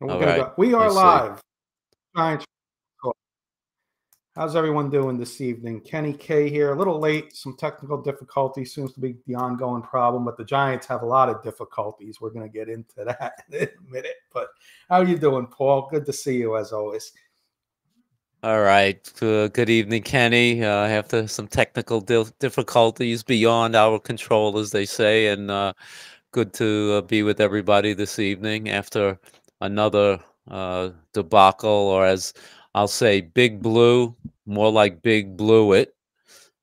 And we're All gonna right. go. We I are see. live. Giants. How's everyone doing this evening? Kenny K here. A little late. Some technical difficulty seems to be the ongoing problem, but the Giants have a lot of difficulties. We're gonna get into that in a minute. But how are you doing, Paul? Good to see you as always. All right. Good evening, Kenny. After some technical difficulties beyond our control, as they say, and good to be with everybody this evening after another debacle, or as I'll say, Big Blue, more like Big Blue it.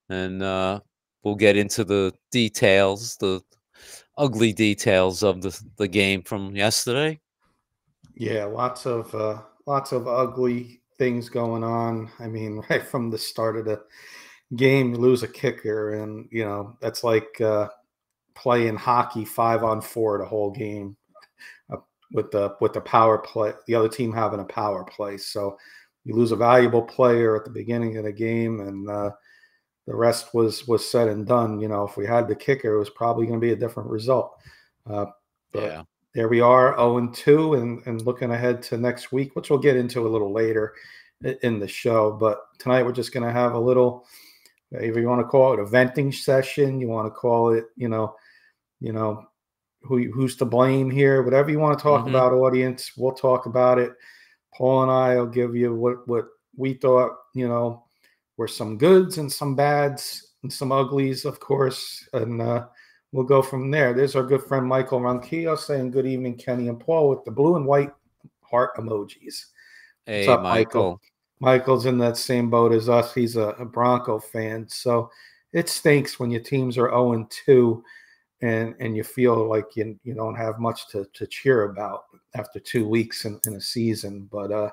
And we'll get into the details, the ugly details of the game from yesterday. Yeah, lots of ugly things going on. I mean, right from the start of the game, you lose a kicker, and that's like playing hockey 5-on-4 the whole game uh, with the power play. The other team having a power play, so you lose a valuable player at the beginning of the game, and the rest was said and done. If we had the kicker, it was probably going to be a different result. Uh, but Yeah. there we are, 0-2, and looking ahead to next week, which we'll get into a little later in the show. But tonight we're just going to have a little, if you want to call it a venting session, you want to call it, you know, who's to blame here, whatever you want to talk Mm-hmm. about, audience, we'll talk about it. Paul and I will give you what we thought, were some goods and some bads and some uglies, of course, and we'll go from there. There's our good friend Michael Ronquillo saying good evening, Kenny and Paul, with the blue and white heart emojis. What's Hey, up, Michael? Michael. Michael's in that same boat as us. He's a Bronco fan, so it stinks when your teams are 0-2 and you feel like you don't have much to cheer about after 2 weeks in a season. But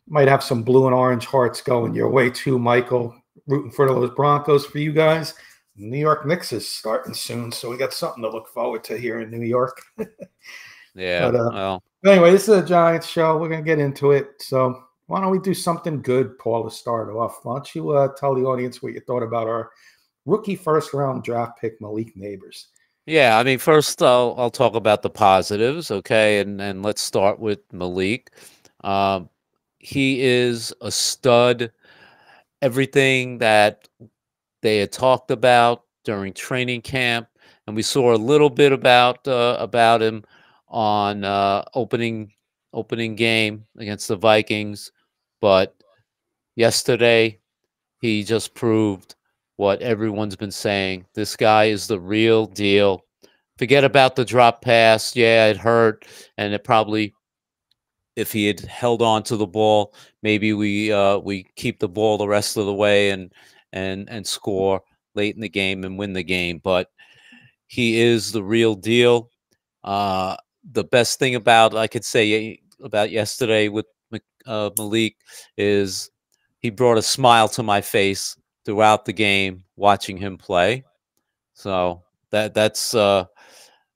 might have some blue and orange hearts going your way too, Michael. Rooting for those Broncos for you guys. New York Knicks is starting soon, so we got something to look forward to here in New York. Yeah. But Well, anyway, this is a Giants show. We're gonna get into it. So why don't we do something good, Paul, to start off? Why don't you tell the audience what you thought about our rookie first round draft pick, Malik Neighbors? yeah. I mean, first I'll talk about the positives, okay, and let's start with Malik. Um, he is a stud. Everything that they had talked about during training camp, and we saw a little bit about him on opening game against the Vikings, but yesterday he just proved what everyone's been saying. This guy is the real deal. Forget about the drop pass. Yeah, it hurt, and it probably, if he had held on to the ball, maybe we keep the ball the rest of the way and score late in the game and win the game. But he is the real deal. Uh, the best thing about I could say about yesterday with Malik is he brought a smile to my face throughout the game watching him play. So that's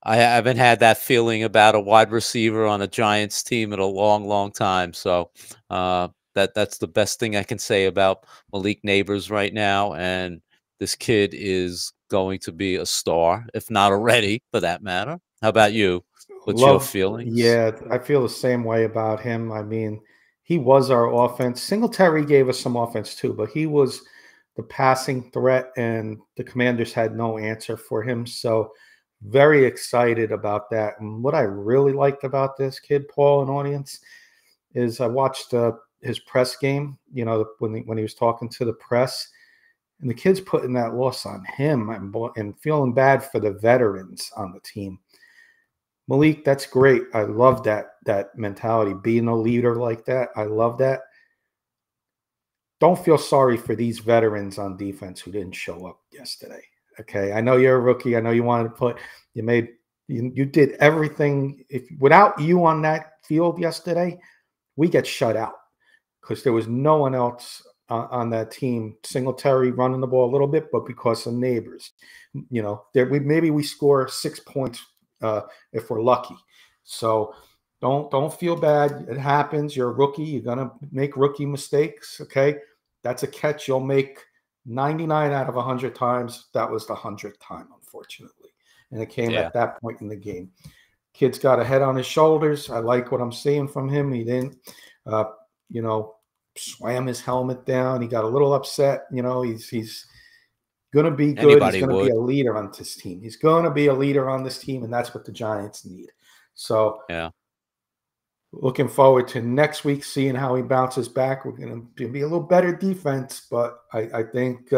I haven't had that feeling about a wide receiver on a Giants team in a long, long time. So that's the best thing I can say about Malik Neighbors right now. And this kid is going to be a star, if not already, for that matter. How about you? What's your Love, feelings? yeah, I feel the same way about him. I mean, he was our offense. Singletary gave us some offense too, but he was the passing threat, and the Commanders had no answer for him. So, very excited about that. And what I really liked about this kid, Paul, and audience, is I watched his press game. When he was talking to the press, and the kid's putting that loss on him, and feeling bad for the veterans on the team. Malik, that's great. I love that mentality, being a leader like that. I love that. Don't feel sorry for these veterans on defense who didn't show up yesterday. Okay, I know you're a rookie. I know you wanted to you made, you did everything. If without you on that field yesterday, we get shut out because there was no one else on that team. Singletary running the ball a little bit, but because of Neighbors, maybe we score 6 points if we're lucky. So don't feel bad. It happens. You're a rookie. You're gonna make rookie mistakes. Okay, that's a catch you'll make 99 out of 100 times. That was the 100th time, unfortunately, and it came Yeah. at that point in the game. Kid's got a head on his shoulders. I like what I'm seeing from him. He didn't, you know, slam his helmet down. He got a little upset. You know, he's going to be good. He's Anybody going to be would. a leader on this team. He's going to be a leader on this team, and that's what the Giants need. So, Yeah. looking forward to next week, seeing how he bounces back. We're going to be a little better defense, but I think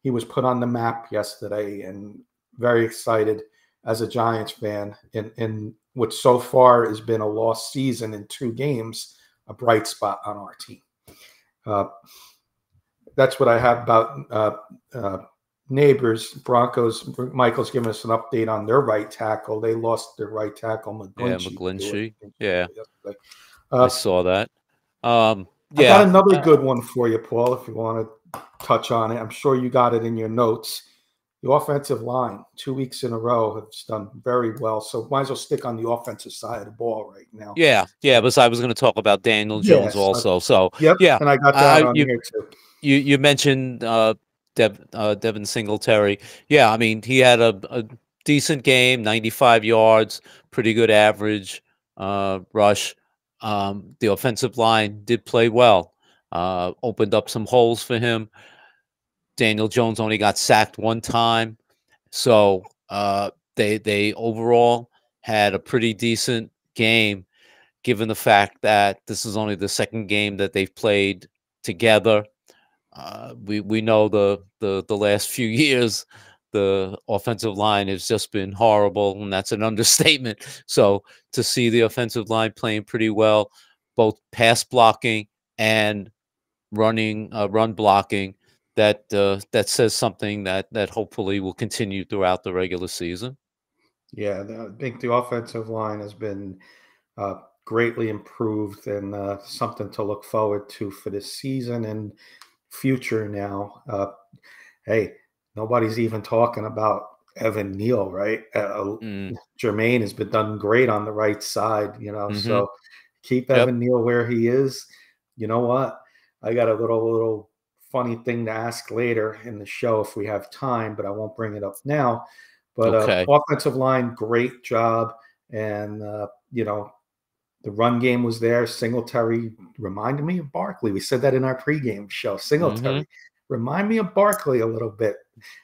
he was put on the map yesterday, and very excited as a Giants fan in what so far has been a lost season in 2 games, a bright spot on our team. That's what I have about Neighbors. Broncos. Michael's giving us an update on their right tackle. They lost their right tackle, McGlinchey. Yeah, McGlinchey. Yeah, I saw that. I got another good one for you, Paul, if you want to touch on it. I'm sure you got it in your notes. The offensive line, 2 weeks in a row, have done very well. So might as well stick on the offensive side of the ball right now. Yeah. But I was going to talk about Daniel Jones also. So yep, yeah, and I got that on here too. You mentioned Devin Singletary. Yeah, I mean, he had a decent game, 95 yards, pretty good average rush. The offensive line did play well, opened up some holes for him. Daniel Jones only got sacked 1 time. So they overall had a pretty decent game, given the fact that this is only the 2nd game that they've played together. We know the last few years the offensive line has just been horrible, and that's an understatement. So to see the offensive line playing pretty well, both pass blocking and run blocking, that says something that hopefully will continue throughout the regular season. Yeah, I think the offensive line has been greatly improved, and something to look forward to for this season and future now. Hey, nobody's even talking about Evan Neal, right? Jermaine has been done great on the right side, you know. So keep Evan Neal where he is. You know what? I got a little funny thing to ask later in the show if we have time, but I won't bring it up now. But offensive line, great job, and you know, the run game was there. Singletary reminded me of Barkley. We said that in our pregame show. Singletary remind me of Barkley a little bit.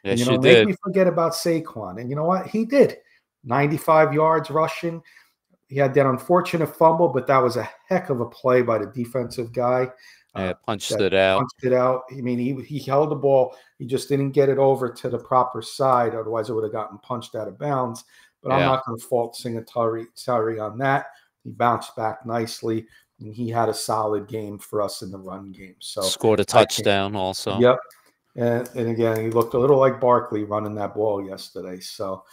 Yes, and, you know, make me forget about Saquon. And you know what? He did. 95 yards rushing. He had that unfortunate fumble, but that was a heck of a play by the defensive guy. Punched it out. I mean, he held the ball. He just didn't get it over to the proper side. Otherwise, it would have gotten punched out of bounds. But I'm not going to fault Singletary on that. He bounced back nicely, and he had a solid game for us in the run game. So scored a touchdown also. Yep. And again, he looked a little like Barkley running that ball yesterday. So,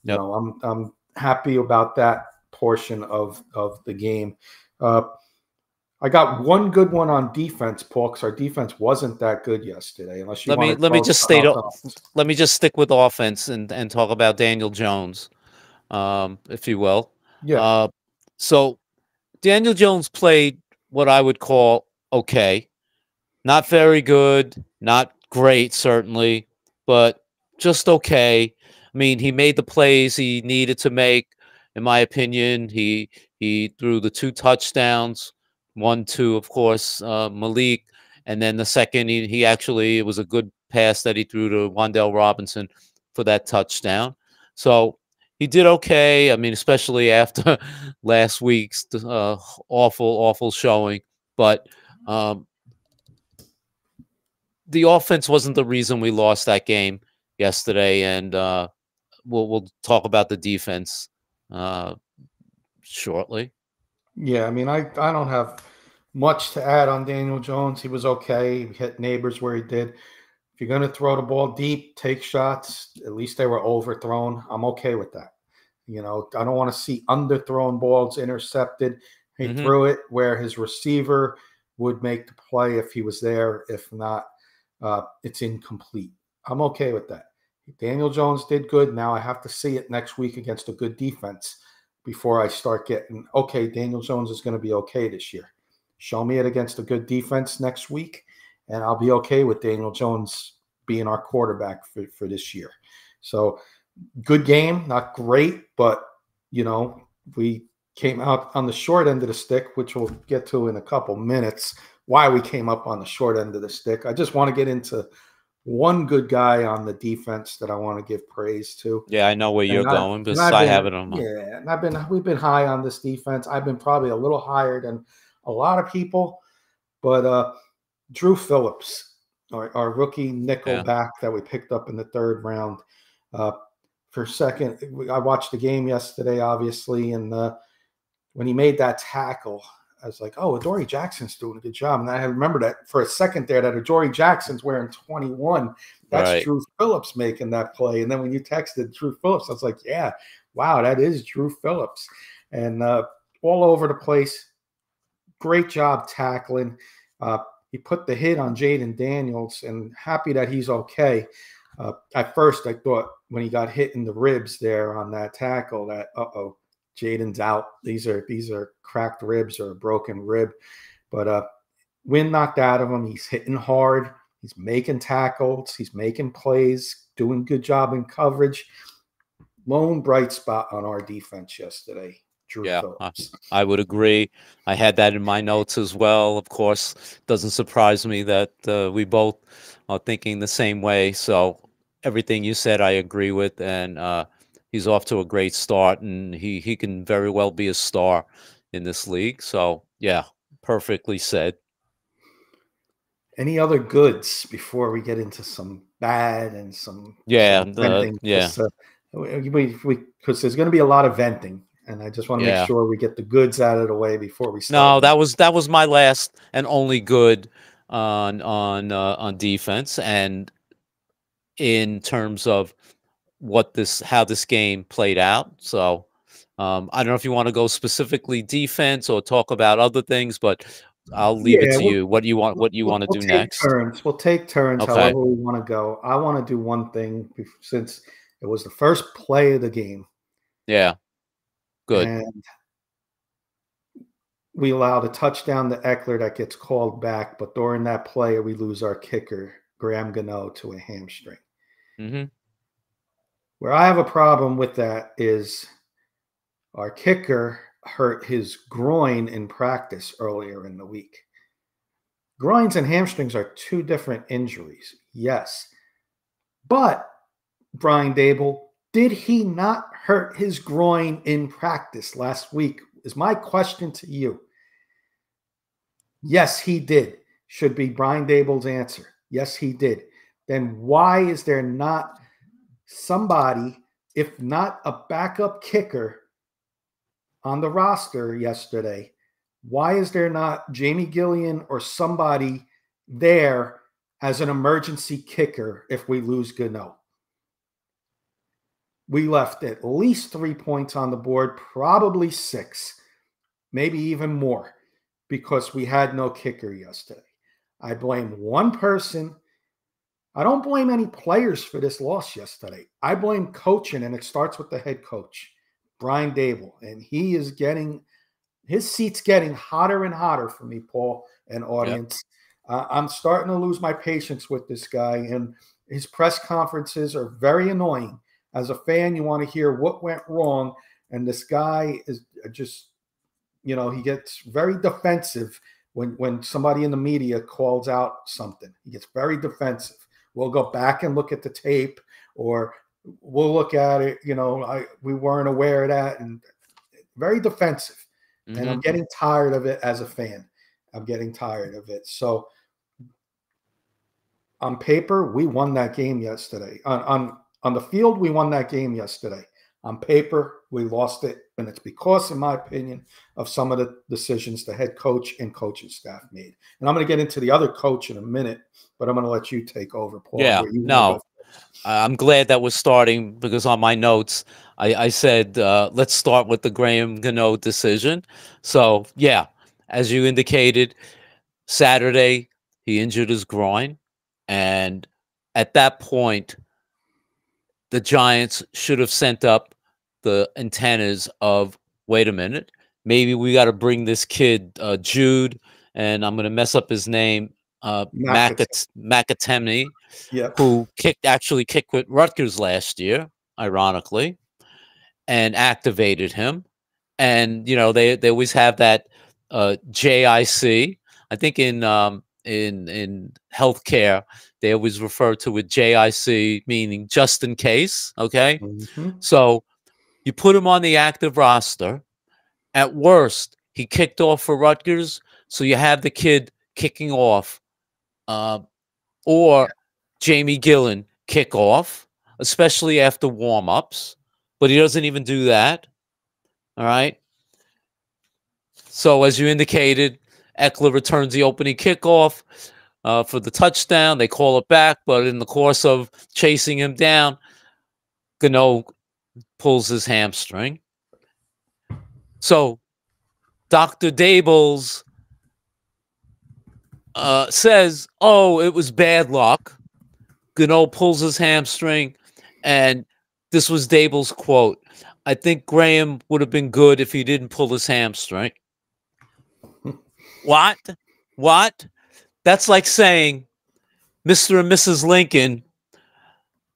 you know, I'm happy about that portion of the game. I got one good one on defense, Paul, because our defense wasn't that good yesterday. Unless you let me just stick with offense and talk about Daniel Jones, if you will. Yeah. So Daniel Jones played what I would call okay, not very good, not great certainly, but just okay. I mean, he made the plays he needed to make. In my opinion, he threw the 2 touchdowns. 1, 2, of course, Malik, and then the second, he actually, it was a good pass that he threw to Wan'Dale Robinson for that touchdown. So he did okay. I mean, especially after last week's awful showing. But the offense wasn't the reason we lost that game yesterday, and we'll talk about the defense shortly. Yeah, I mean, I don't have much to add on Daniel Jones. He was okay. He hit Neighbors where he did. If you're going to throw the ball deep, take shots, at least they were overthrown. I'm okay with that. You know, I don't want to see underthrown balls intercepted. He threw it where his receiver would make the play if he was there. If not, it's incomplete. I'm okay with that. Daniel Jones did good. Now I have to see it next week against a good defense before I start getting, okay, Daniel Jones is going to be okay this year. Show me it against a good defense next week, and I'll be okay with Daniel Jones being our quarterback for this year. So good game, not great, but, you know, we came out on the short end of the stick, which we'll get to in a couple minutes, why we came up on the short end of the stick. I just want to get into one good guy on the defense that I want to give praise to. Yeah, I know where you're going because I have it on my. Yeah, and we've been high on this defense. I've been probably a little higher than a lot of people, but Drew Phillips, our rookie nickel back that we picked up in the 3rd round. For a second, I watched the game yesterday, obviously, and when he made that tackle, I was like, oh, Adoree Jackson's doing a good job. And I remember that for a second there that Adoree Jackson's wearing 21. That's Drew Phillips making that play. And then when you texted Drew Phillips, I was like, yeah, wow, that is Drew Phillips. And all over the place. Great job tackling. He put the hit on Jaden Daniels, and happy that he's okay. At first, I thought when he got hit in the ribs there on that tackle that, Jaden's out. These are cracked ribs or a broken rib. But wind knocked out of him. He's hitting hard. He's making tackles. He's making plays, doing good job in coverage. Lone bright spot on our defense yesterday. Drew Phillips. I would agree. I had that in my notes as well. Of course, doesn't surprise me that we both are thinking the same way. So everything you said, I agree with, and he's off to a great start, and he can very well be a star in this league. So yeah, perfectly said. Any other goods before we get into some bad and some venting? Because there's going to be a lot of venting. And I just want to make sure we get the goods out of the way before we No, start. that was my last and only good on defense, and in terms of how this game played out. So I don't know if you want to go specifically defense or talk about other things, but I'll leave it to you. What you want to do next? We'll take turns. Okay. However we want to go. I want to do one thing since it was the first play of the game. Yeah. Good. And we allowed a touchdown to Eckler that gets called back, but during that play, we lose our kicker, Graham Gano, to a hamstring. Mm-hmm. Where I have a problem with that is our kicker hurt his groin in practice earlier in the week. Groins and hamstrings are 2 different injuries, yes. But, Brian Daboll, did he not hurt his groin in practice last week? Is my question to you. Yes, he did. Should be Brian Daboll's answer. Yes, he did. Then why is there not somebody, if not a backup kicker, on the roster yesterday? Why is there not Jamie Gillian or somebody there as an emergency kicker if we lose Gano? We left at least 3 points on the board, probably 6, maybe even more, because we had no kicker yesterday. I blame one person. I don't blame any players for this loss yesterday. I blame coaching, and it starts with the head coach, Brian Daboll. And he is his seat's getting hotter and hotter for me, Paul, and audience. Yep. I'm starting to lose my patience with this guy, and his press conferences are very annoying. As a fan, you want to hear what went wrong, and this guy is just, he gets very defensive when somebody in the media calls out something. He gets very defensive. We'll go back and look at the tape, or we'll look at it, we weren't aware of that, and very defensive. Mm-hmm. And I'm getting tired of it as a fan. I'm getting tired of it. So on paper, we won that game yesterday. On the field, we won that game yesterday. On paper, we lost it, and it's because, in my opinion, of some of the decisions the head coach and coaching staff made. And I'm going to get into the other coach in a minute, but I'm going to let you take over, Paul. Yeah, no, I'm glad that we're starting, because on my notes, I said, let's start with the Graham Gano decision. So, yeah, as you indicated, Saturday, he injured his groin, and at that point, the Giants should have sent up the antennas of, wait a minute, maybe we got to bring this kid, Jude, and I'm going to mess up his name, Macatemi, who actually kicked with Rutgers last year, ironically, and activated him. and they always have that JIC. I think in healthcare they always refer to it JIC, meaning just in case. Okay, so you put him on the active roster. At worst, he kicked off for Rutgers, so you have the kid kicking off, or Jamie Gillen kick off, especially after warm-ups, but he doesn't even do that. All right. So as you indicated, Eckler returns the opening kickoff for the touchdown. They call it back, but in the course of chasing him down, Gano pulls his hamstring. So Dr. Daboll's says, oh, it was bad luck. Gano pulls his hamstring, and this was Daboll's quote. I think Graham would have been good if he didn't pull his hamstring. What? That's like saying Mr. and Mrs. Lincoln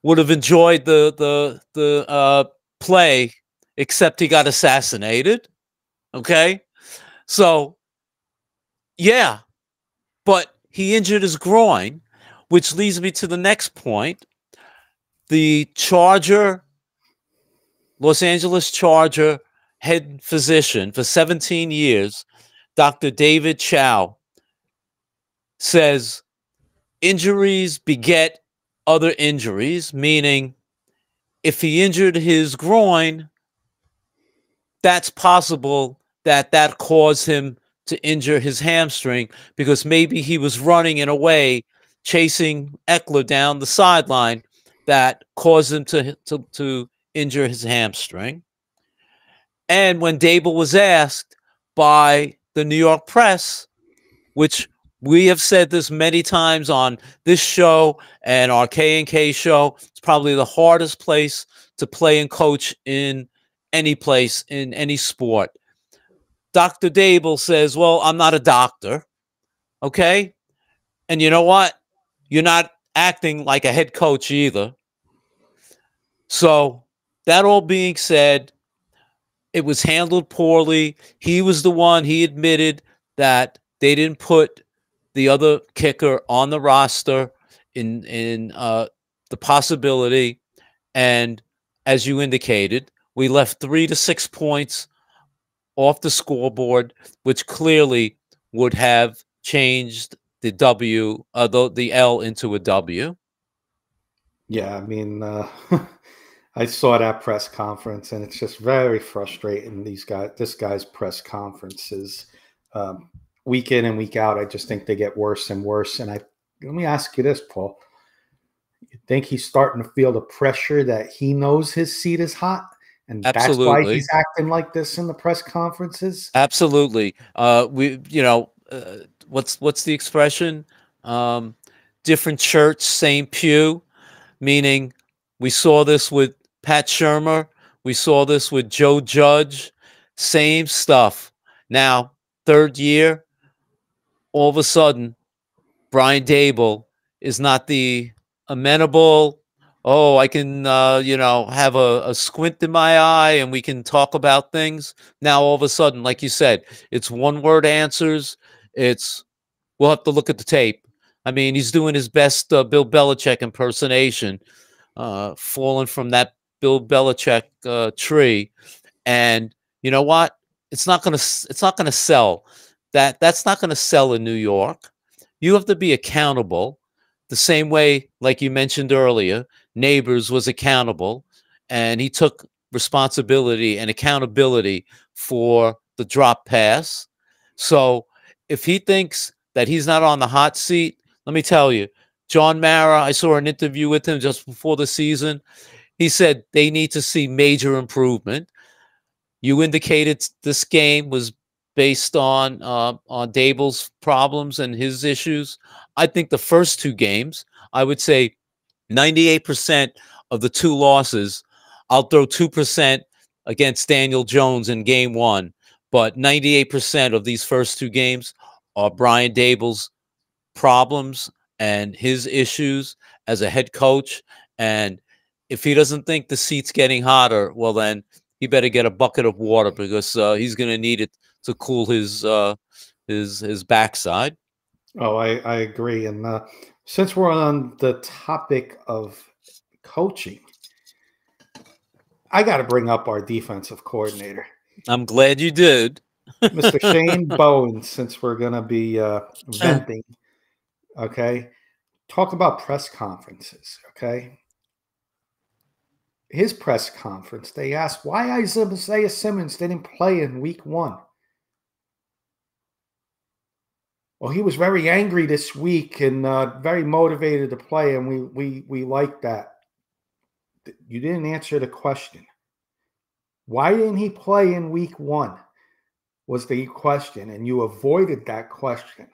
would have enjoyed the play, except he got assassinated. Okay? So, yeah. But he injured his groin, which leads me to the next point. The Los Angeles Charger head physician for 17 years, Dr. David Chow, says injuries beget other injuries, meaning if he injured his groin, that's possible that caused him to injure his hamstring, because maybe he was running in a way chasing Eckler down the sideline that caused him to injure his hamstring. And when Daboll was asked by the New York press, which we have said this many times on this show and our K&K show, it's probably the hardest place to play and coach in any place, in any sport. Dr. Daboll says, well, I'm not a doctor. Okay? And you know what? You're not acting like a head coach either. So, that all being said, it was handled poorly. He was the one, he admitted that they didn't put the other kicker on the roster in the possibility. And as you indicated, we left 3 to 6 points off the scoreboard, which clearly would have changed the the L into a W. Yeah, I mean, I saw that press conference, and it's just very frustrating. This guy's press conferences, week in and week out, I just think they get worse and worse. And let me ask you this, Paul: you think he's starting to feel the pressure that he knows his seat is hot? And Absolutely. That's why he's acting like this in the press conferences. Absolutely. What's the expression? Different church, same pew. Meaning, we saw this with Pat Shurmur. We saw this with Joe Judge. Same stuff. Now, third year, all of a sudden, Brian Daboll is not the amenable, oh, I can, have a squint in my eye and we can talk about things. Now, all of a sudden, like you said, it's one-word answers. We'll have to look at the tape. I mean, he's doing his best Bill Belichick impersonation, falling from that Bill Belichick tree. And you know what? It's not gonna sell. That's not gonna sell in New York. You have to be accountable the same way, like you mentioned earlier, Neighbors was accountable, and he took responsibility and accountability for the drop pass. So if he thinks that he's not on the hot seat, let me tell you, John Mara, I saw an interview with him just before the season. He said they need to see major improvement. You indicated this game was based on Daboll's problems and his issues. I think the first 2 games, I would say 98% of the 2 losses, I'll throw 2% against Daniel Jones in game 1, but 98% of these first 2 games are Brian Daboll's problems and his issues as a head coach. And if he doesn't think the seat's getting hotter, well, then he better get a bucket of water because he's going to need it to cool his backside. Oh, I agree. And since we're on the topic of coaching, I got to bring up our defensive coordinator. I'm glad you did. Mr. Shane Bowen, since we're going to be venting, okay? Talk about press conferences, okay? His press conference, they asked why Isaiah Simmons didn't play in week 1. Well, he was very angry this week and very motivated to play, and we like that. You didn't answer the question. Why didn't he play in week 1 was the question, and you avoided that question.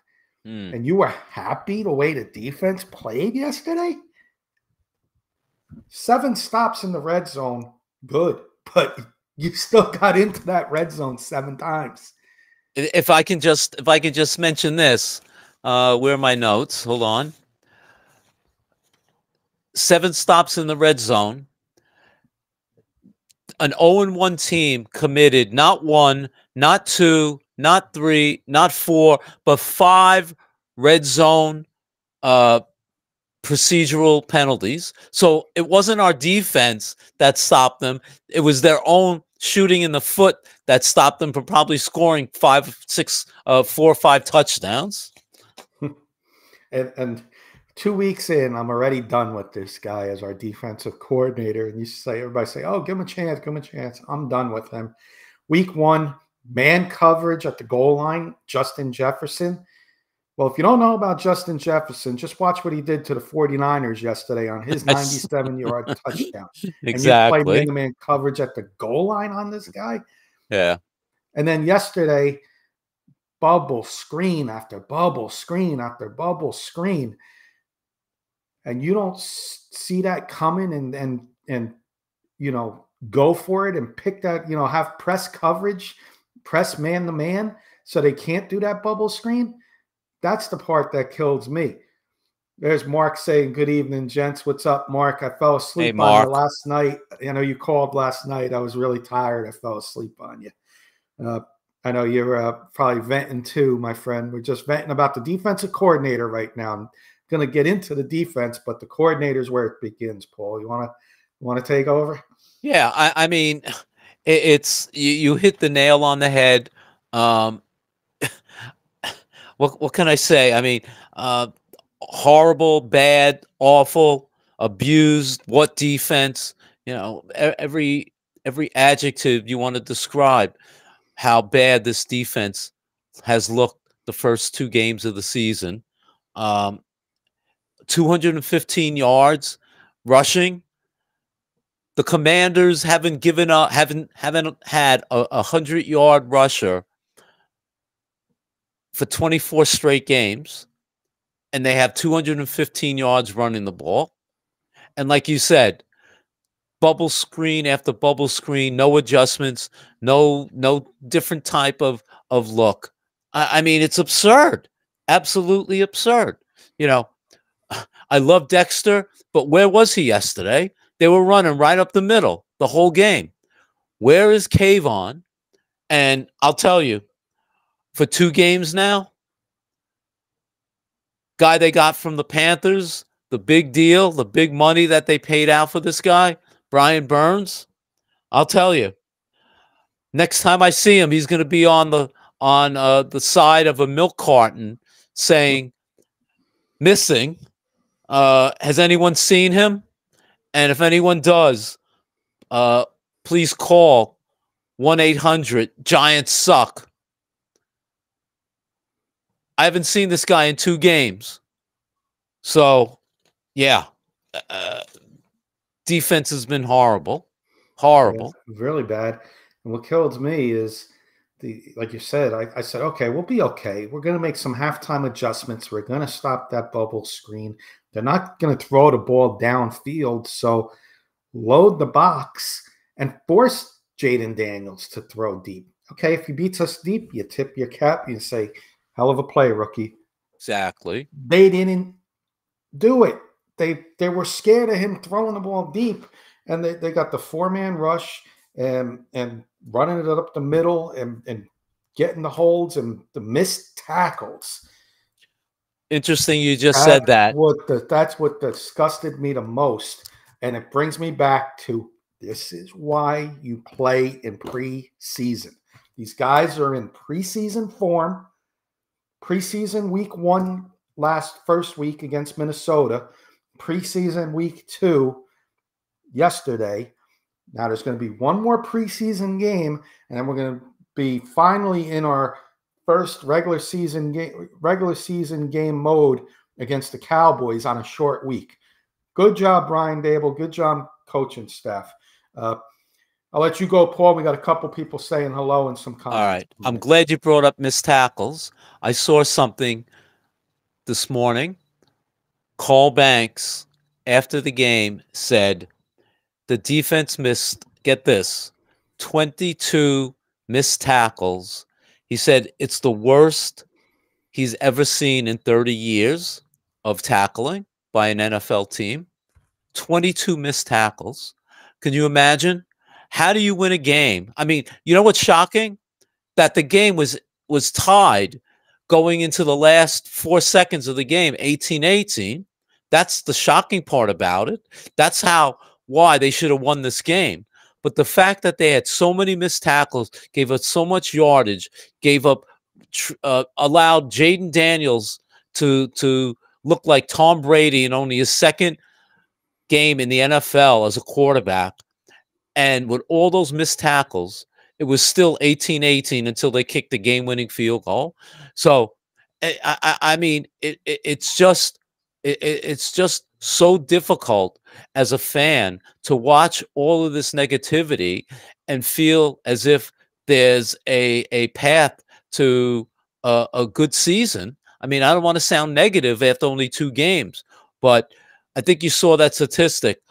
And you were happy the way the defense played yesterday? 7 stops in the red zone, good, but you still got into that red zone 7 times. If I can just mention this, where are my notes? Hold on. 7 stops in the red zone. An 0-1 team committed not 1, not 2, not 3, not 4, but 5 red zone procedural penalties. So it wasn't our defense that stopped them. It was their own shooting in the foot that stopped them from probably scoring 4 or 5 touchdowns. And 2 weeks in, I'm already done with this guy as our defensive coordinator. And everybody say, oh, give him a chance, give him a chance. I'm done with him. Week 1, man coverage at the goal line, Justin Jefferson. Well, if you don't know about Justin Jefferson, just watch what he did to the 49ers yesterday on his 97-yard touchdown. Exactly. And you play man-to-man coverage at the goal line on this guy? Yeah. And then yesterday, bubble screen after bubble screen after bubble screen. And you don't see that coming and go for it and pick that, have press coverage, press man-to-man so they can't do that bubble screen. That's the part that kills me. There's Mark saying, good evening, gents. What's up, Mark? I fell asleep on you last night. I know you called last night. I was really tired. I fell asleep on you. I know you're probably venting too, my friend. We're just venting about the defensive coordinator right now. I'm going to get into the defense, but the coordinator is where it begins, Paul. You want to take over? Yeah, I mean, it's you hit the nail on the head. What can I say? I mean, horrible, bad, awful, abused. What defense? Every adjective you want to describe how bad this defense has looked the first 2 games of the season. 215 yards rushing. The Commanders haven't had a 100-yard rusher for 24 straight games, and they have 215 yards running the ball. And like you said, bubble screen after bubble screen, no adjustments, no different type of look. I mean, it's absurd, absolutely absurd. I love Dexter, but where was he yesterday? They were running right up the middle the whole game. Where is Kayvon? And I'll tell you, for 2 games now, guy they got from the Panthers, the big deal, the big money that they paid out for this guy, Brian Burns, I'll tell you, next time I see him, he's going to be on the side of a milk carton saying, missing. Has anyone seen him? And if anyone does, please call 1-800 Giants suck. I haven't seen this guy in 2 games. So, yeah. Defense has been horrible. Horrible. Yeah, really bad. And what kills me is, like you said, I said, okay, we'll be okay. We're going to make some halftime adjustments. We're going to stop that bubble screen. They're not going to throw the ball downfield. So load the box and force Jaden Daniels to throw deep. Okay, if he beats us deep, you tip your cap. You say, hell of a play, rookie. Exactly. They didn't do it. They were scared of him throwing the ball deep, and they got the 4-man rush, and running it up the middle and getting the holds and the missed tackles. Interesting you just said that. That's what disgusted me the most. And it brings me back to, this is why you play in preseason. These guys are in preseason form. Preseason week 1 first week against Minnesota. Preseason week 2 yesterday. Now there's going to be one more preseason game, and then we're going to be finally in our first regular season game mode against the Cowboys on a short week. Good job, Brian Daboll. Good job, coaching staff. I'll let you go, Paul. We got a couple people saying hello and some comments. All right. I'm glad you brought up missed tackles. I saw something this morning. Carl Banks, after the game, said the defense missed, get this, 22 missed tackles. He said it's the worst he's ever seen in 30 years of tackling by an NFL team. 22 missed tackles. Can you imagine? How do you win a game? I mean, you know what's shocking? That the game was tied going into the last 4 seconds of the game, 18-18. That's the shocking part about it. That's why they should have won this game. But the fact that they had so many missed tackles, gave up so much yardage, allowed Jaden Daniels to look like Tom Brady in only his second game in the NFL as a quarterback. And with all those missed tackles, it was still 18-18 until they kicked the game-winning field goal. So, I mean, it's just so difficult as a fan to watch all of this negativity and feel as if there's a path to a good season. I mean, I don't want to sound negative after only 2 games, but I think you saw that statistic.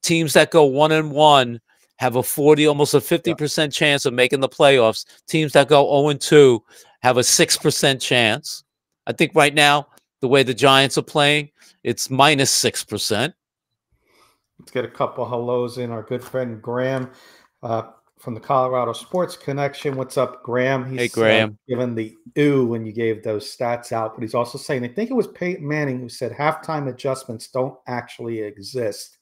Teams that go 1-1 have almost a 50% chance of making the playoffs. Teams that go 0-2 have a 6% chance. I think right now, the way the Giants are playing, it's minus 6%. Let's get a couple hellos in. Our good friend Graham from the Colorado Sports Connection. What's up, Graham? He's hey, Graham. Given the ooh when you gave those stats out, but he's also saying, I think it was Peyton Manning who said halftime adjustments don't actually exist.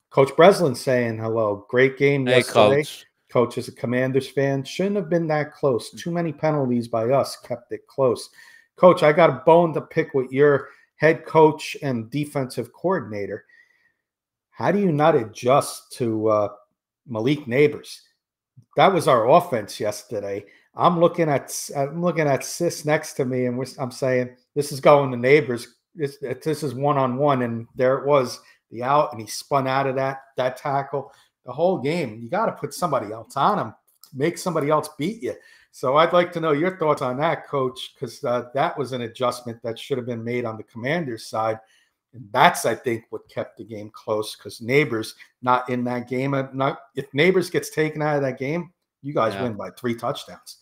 Coach Breslin saying hello. Great game yesterday. Coach is a Commanders fan. Shouldn't have been that close. Too many penalties by us kept it close. Coach, I got a bone to pick with your head coach and defensive coordinator. How do you not adjust to Malik Nabers? That was our offense yesterday. I'm looking at Sis next to me, and I'm saying this is going to Nabers. This is one-on-one, and there it was. The out, and he spun out of that tackle the whole game. You got to put somebody else on him, make somebody else beat you. So I'd like to know your thoughts on that, Coach, because that was an adjustment that should have been made on the Commanders' side. And that's, I think, what kept the game close, because Nabers not in that game. If Nabers gets taken out of that game, you guys win by 3 touchdowns.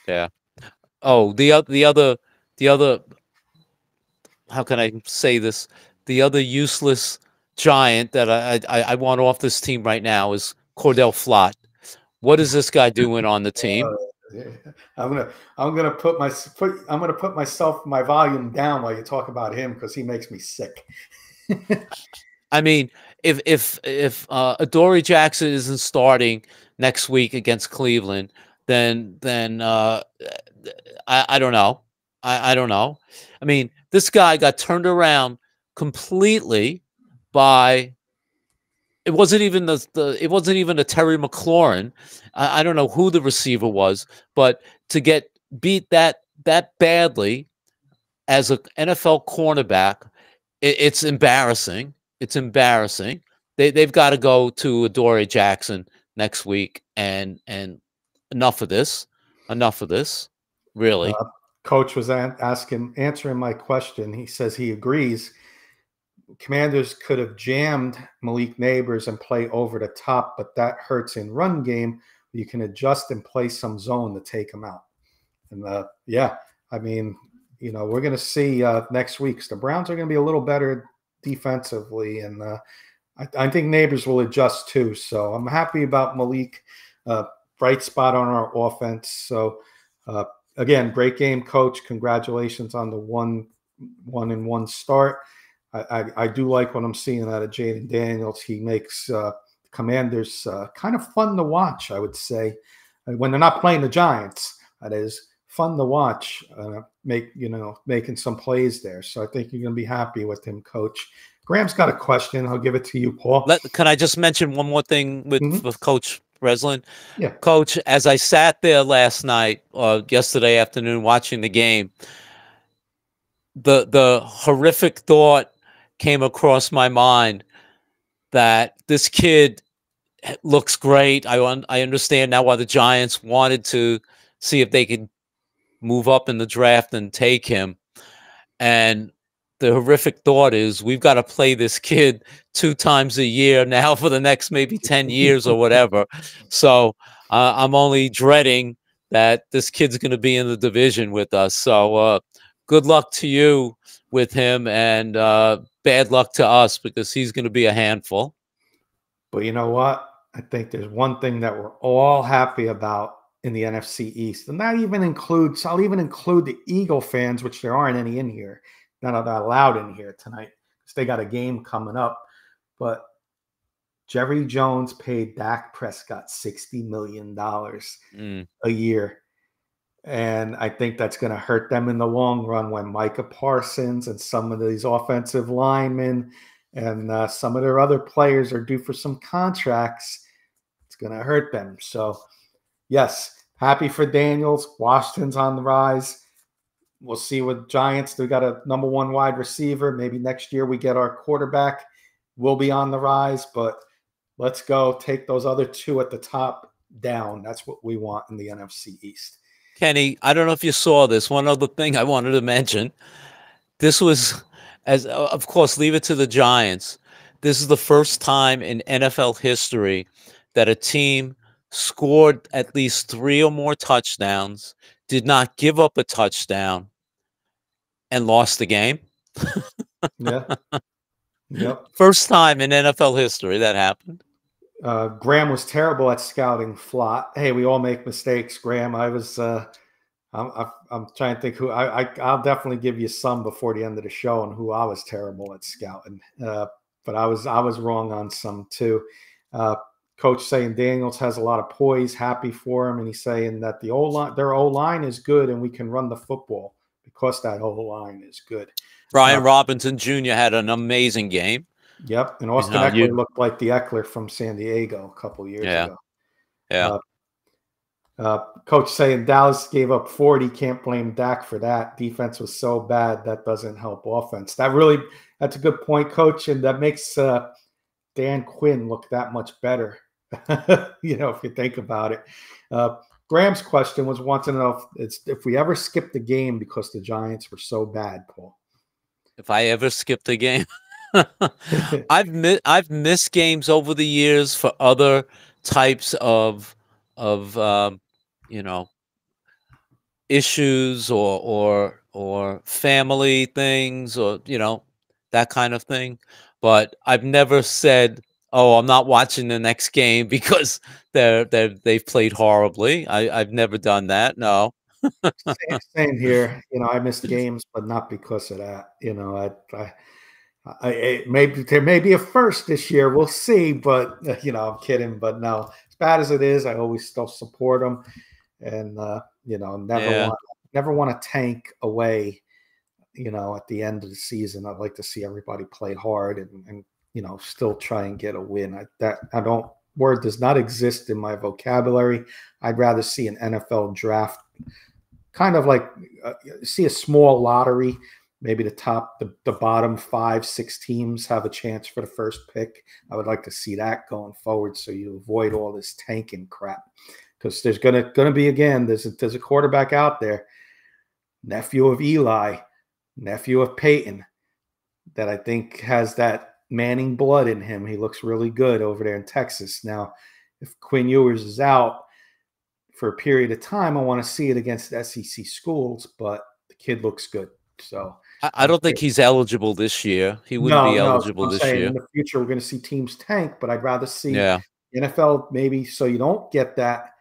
Yeah. Oh, the other, how can I say this? The other useless Giant that I want off this team right now is Cordell Flott. What is this guy doing on the team? I'm gonna put my volume down while you talk about him, because he makes me sick. I mean, if Adoree Jackson isn't starting next week against Cleveland, then I don't know. I don't know. I mean, this guy got turned around completely by, it wasn't even a Terry McLaurin. I don't know who the receiver was, but to get beat that badly as an NFL cornerback, it's embarrassing. It's embarrassing. They've got to go to Adoree Jackson next week, and enough of this. Enough of this. Really. Coach was answering my question. He says he agrees. Commanders could have jammed Malik Nabers and play over the top, but that hurts in run game. You can adjust and play some zone to take him out. And I mean, we're going to see next week. The Browns are going to be a little better defensively, and I think Neighbors will adjust too. So I'm happy about Malik. Bright spot on our offense. So uh, again, great game, coach. Congratulations on the 1-1 start. I do like what I'm seeing out of Jayden Daniels. He makes Commanders kind of fun to watch, I would say, when they're not playing the Giants. That is fun to watch. Making some plays there. So I think you're going to be happy with him, coach. Graham's got a question. I'll give it to you, Paul. Can I just mention one more thing with Coach Breslin? Yeah. Coach, as I sat there last night or yesterday afternoon watching the game, the horrific thought came across my mind that this kid looks great. I understand now why the Giants wanted to see if they could move up in the draft and take him. And the horrific thought is we've got to play this kid 2 times a year now for the next maybe 10 years or whatever. So I'm only dreading that this kid's going to be in the division with us. So good luck to you with him, and bad luck to us because he's going to be a handful. But you know what? I think there's one thing that we're all happy about in the NFC East, and I'll even include the Eagle fans, which there aren't any in here. None of that allowed in here tonight because they got a game coming up. But Jerry Jones paid Dak Prescott $60 million a year. And I think that's going to hurt them in the long run when Micah Parsons and some of these offensive linemen and some of their other players are due for some contracts. It's going to hurt them. So, yes, happy for Daniels. Washington's on the rise. We'll see with Giants. They got a number 1 wide receiver. Maybe next year we get our quarterback. We'll be on the rise, but let's go take those other 2 at the top down. That's what we want in the NFC East. Kenny, I don't know if you saw this. One other thing I wanted to mention. This was, of course, leave it to the Giants. This is the first time in NFL history that a team scored at least 3 or more touchdowns, did not give up a touchdown, and lost the game. Yeah. Yep. First time in NFL history that happened. Graham was terrible at scouting Flott. Hey, we all make mistakes, Graham. I'm trying to think who I'll definitely give you some before the end of the show on who I was terrible at scouting. But I was wrong on some too. Coach saying Daniels has a lot of poise, happy for him, and he's saying that their O-line is good and we can run the football because that O-line is good. Brian Robinson Jr. had an amazing game. Yep, and Austin Eckler looked like the Eckler from San Diego a couple years ago. Yeah. Coach saying Dallas gave up 40. Can't blame Dak for that. Defense was so bad that doesn't help offense. That's a good point, Coach, and that makes Dan Quinn look that much better. If you think about it. Graham's question was wanting to know if we ever skipped the game because the Giants were so bad, Paul. If I ever skipped a game. I've missed games over the years for other types of issues or family things or that kind of thing, but I've never said, oh, I'm not watching the next game because they've played horribly. I've never done that. No. Same here. I missed games, but not because of that. Maybe there may be a first this year. We'll see, but I'm kidding. But no, as bad as it is, I always still support them, and never want to tank away. At the end of the season, I'd like to see everybody play hard and still try and get a win. Word does not exist in my vocabulary. I'd rather see an NFL draft, kind of like see a small lottery. Maybe the bottom 5-6 teams have a chance for the first pick. I would like to see that going forward, so you avoid all this tanking crap. Because there's gonna be again. There's a quarterback out there, nephew of Eli, nephew of Peyton, that I think has that Manning blood in him. He looks really good over there in Texas. Now, if Quinn Ewers is out for a period of time, I want to see it against SEC schools, but the kid looks good. So I don't think he's eligible this year. He wouldn't no, be no. So eligible I'm this saying in year. the future we're going to see teams tank, but I'd rather see Yeah. NFL maybe so you don't get that.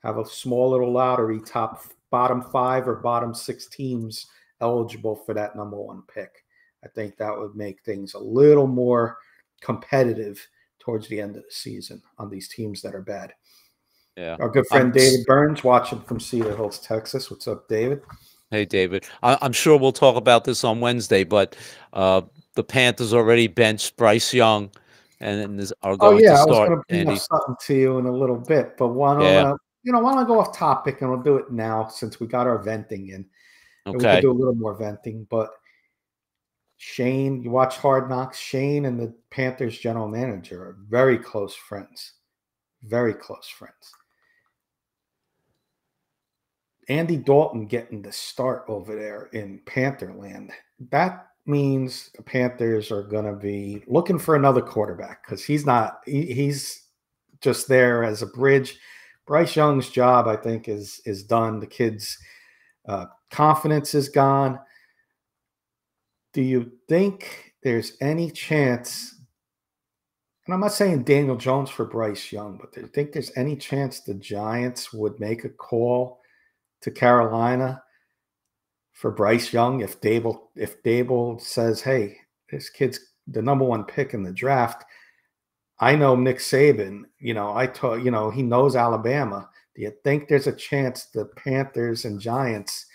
Have a small little lottery, bottom 5 or bottom 6 teams eligible for that number 1 pick. I think that would make things a little more competitive towards the end of the season on these teams that are bad. Yeah. Our good friend David Burns watching from Cedar Hills, Texas. What's up, David? Hey, David. I'm sure we'll talk about this on Wednesday, but the Panthers already benched Bryce Young and are Oh going to yeah, I was start going to bring up Andy. something to you in a little bit, but why Yeah. don't I go off topic and we'll do it now since we got our venting in, and we could Okay. do a little more venting. But Shane, you watch Hard Knocks. Shane and the Panthers general manager are very close friends, very close friends. Andy Dalton getting the start over there in Pantherland. That means the Panthers are going to be looking for another quarterback because he's just there as a bridge. Bryce Young's job, I think, is done. The kid's confidence is gone. Do you think there's any chance, and I'm not saying Daniel Jones for Bryce Young, but do you think there's any chance the Giants would make a call to Carolina for Bryce Young if Dable says, hey, this kid's the number 1 pick in the draft? I know Nick Saban, he knows Alabama. Do you think there's a chance the Panthers and Giants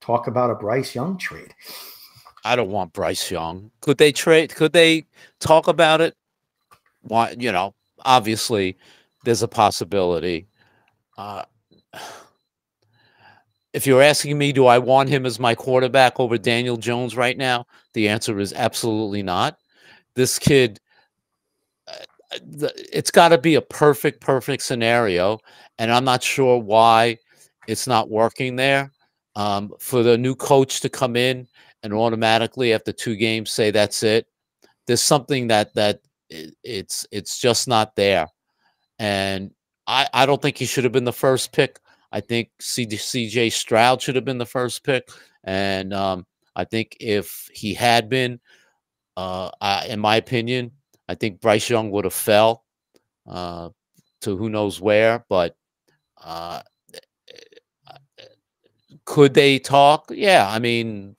talk about a Bryce Young trade? I don't want Bryce Young. Could they trade? Could they talk about it? Why? Obviously, there's a possibility. If you're asking me, do I want him as my quarterback over Daniel Jones right now? The answer is absolutely not. This kid, it's got to be a perfect scenario, and I'm not sure why it's not working there. For the new coach to come in and automatically after 2 games say that's it, there's something that it's just not there. And I don't think he should have been the first pick. I think CJ Stroud should have been the first pick. And I think if he had been, in my opinion, I think Bryce Young would have fell to who knows where. But could they talk? Yeah. I mean,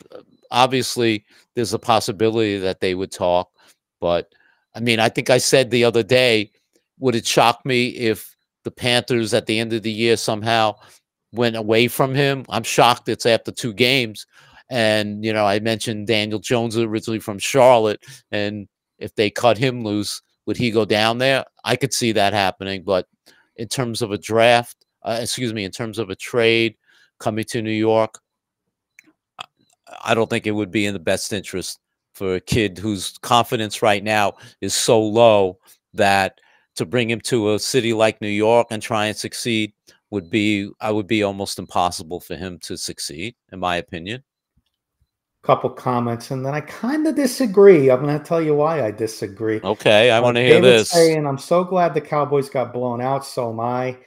obviously, there's a possibility that they would talk. But I mean, I think I said the other day, would it shock me if the Panthers at the end of the year somehow went away from him? I'm shocked it's after 2 games. And, I mentioned Daniel Jones originally from Charlotte. And if they cut him loose, would he go down there? I could see that happening. But in terms of a draft, in terms of a trade coming to New York, I don't think it would be in the best interest for a kid whose confidence right now is so low that to bring him to a city like New York and try and succeed would be almost impossible for him to succeed, in my opinion. Couple comments, and then I kind of disagree. I'm going to tell you why I disagree. Okay, I want to hear David's this. saying, I'm so glad the Cowboys got blown out. So am I,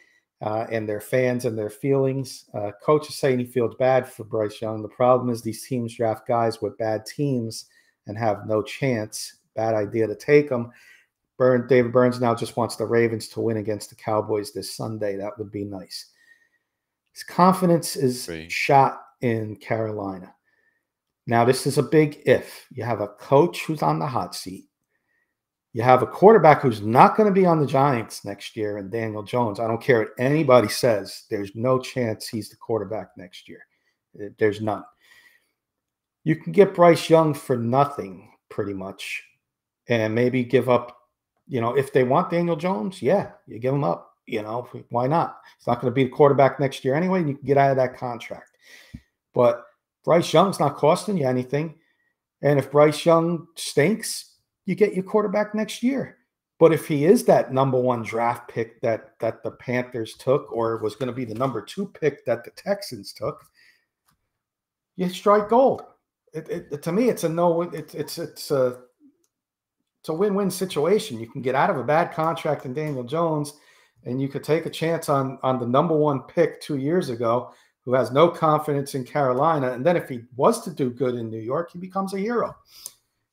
and their fans and their feelings. Coach is saying he feels bad for Bryce Young. The problem is these teams draft guys with bad teams and have no chance. Bad idea to take them. David Burns now just wants the Ravens to win against the Cowboys this Sunday. That would be nice. His confidence is shot in Carolina. Now, this is a big if. You have a coach who's on the hot seat. You have a quarterback who's not going to be on the Giants next year, and Daniel Jones. I don't care what anybody says. There's no chance he's the quarterback next year. There's none. You can get Bryce Young for nothing, pretty much, and maybe give up, if they want Daniel Jones, yeah, you give him up. Why not? He's not going to be the quarterback next year anyway, and you can get out of that contract. But Bryce Young's not costing you anything. And if Bryce Young stinks, you get your quarterback next year. But if he is that number 1 draft pick that the Panthers took, or was going to be the number 2 pick that the Texans took, you strike gold. To me, it's a no. It's a win-win situation. You can get out of a bad contract in Daniel Jones, and you could take a chance on the number 1 pick 2 years ago, who has no confidence in Carolina. And then if he was to do good in New York, he becomes a hero.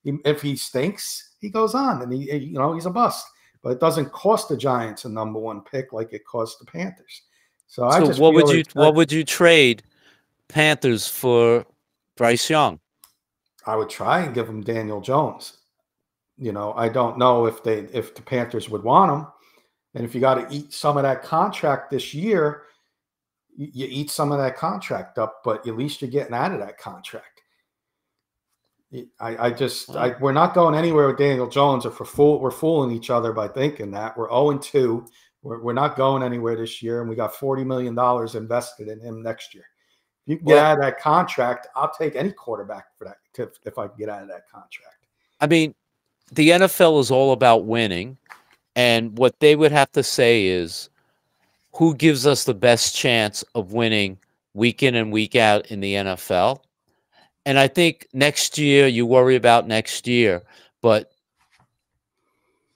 If he stinks, he goes on and he's a bust. But it doesn't cost the Giants a #1 pick like it cost the Panthers. So I just what would you trade Panthers for Bryce Young? I would try and give him Daniel Jones. I don't know if the Panthers would want him. And if you got to eat some of that contract this year, you eat some of that contract up, but at least you're getting out of that contract. We're not going anywhere with Daniel Jones. If we're fooling each other by thinking that. We're 0-2. We're not going anywhere this year, and we got $40 million invested in him next year. If you can get out of that contract, I'll take any quarterback for that if I can get out of that contract. I mean, the NFL is all about winning, and what they would have to say is, who gives us the best chance of winning week in and week out in the NFL? And I think next year, you worry about next year, but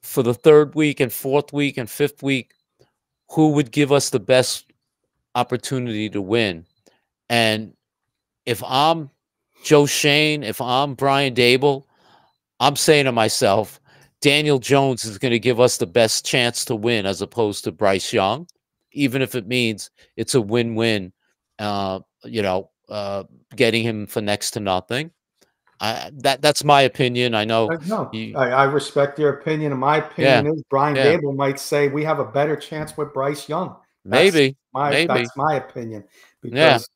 for the 3rd week and 4th week and 5th week, who would give us the best opportunity to win? And if I'm Joe Schoen, if I'm Brian Daboll, I'm saying to myself, Daniel Jones is going to give us the best chance to win as opposed to Bryce Young, even if it means it's a win-win, getting him for next to nothing. That's my opinion. I know. I respect your opinion. And my opinion is Brian Daboll might say we have a better chance with Bryce Young. That's my opinion. Because,